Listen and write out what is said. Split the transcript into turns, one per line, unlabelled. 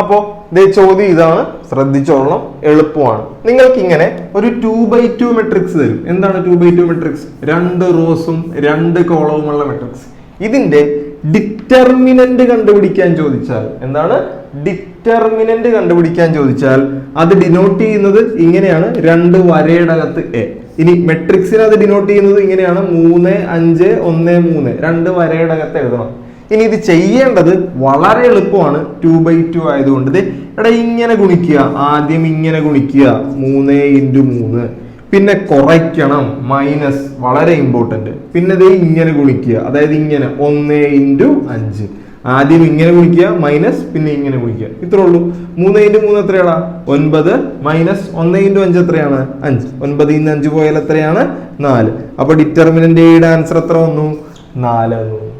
അപ്പോ ചോദ്യം ഇതാണ്, ശ്രദ്ധിച്ചോളണം, എളുപ്പമാണ്. നിങ്ങൾക്ക് ഇങ്ങനെ ഒരു 2x2 മെട്രിക്സ് തരും. എന്താണ് 2x2 മെട്രിക്സ്? 2 റോസും 2 കോളവുമുള്ള മെട്രിക്സ്. ഇതിന്റെ ഡിറ്റർമിനന്റ് കണ്ടുപിടിക്കാൻ ചോദിച്ചാൽ, എന്താണ് ഡിറ്റർമിനന്റ് കണ്ടുപിടിക്കാൻ ചോദിച്ചാൽ അത് ഡിനോട്ട് ചെയ്യുന്നത് ഇങ്ങനെയാണ്, 2 വരയുടെ അകത്ത് എ. ഇനി മെട്രിക്സിനെ അത് ഡിനോട്ട് ചെയ്യുന്നത് ഇങ്ങനെയാണ്, 3 5 1 3, 2 വരയുടെ അകത്ത് എഴുതണം. ഇനി ഇത് ചെയ്യേണ്ടത് വളരെ എളുപ്പമാണ്, 2x2 ആയതുകൊണ്ട്. എടാ ഇങ്ങനെ ഗുണിക്കുക, ആദ്യം ഇങ്ങനെ ഗുണിക്കുക, 3 × 3. പിന്നെ കുറയ്ക്കണം, മൈനസ്, വളരെ ഇമ്പോർട്ടന്റ്. പിന്നെ ഇങ്ങനെ ഗുണിക്കുക, അതായത് ഇങ്ങനെ 1 × 5. ആദ്യം ഇങ്ങനെ ഗുണിക്കുക, മൈനസ്, പിന്നെ ഇങ്ങനെ ഗുണിക്കുക. ഇത്രേ ഉള്ളൂ. 3 × 3 എത്രയാടാ? 9, മൈനസ് 1 × 5 എത്രയാണ്? 5. 9 ൽ നിന്ന് 5 പോയാൽ എത്രയാണ്? 4. അപ്പൊ ഡിറ്റർമിനന്റ് എയുടെ ആൻസർ എത്ര വന്നു? 4 വന്നു.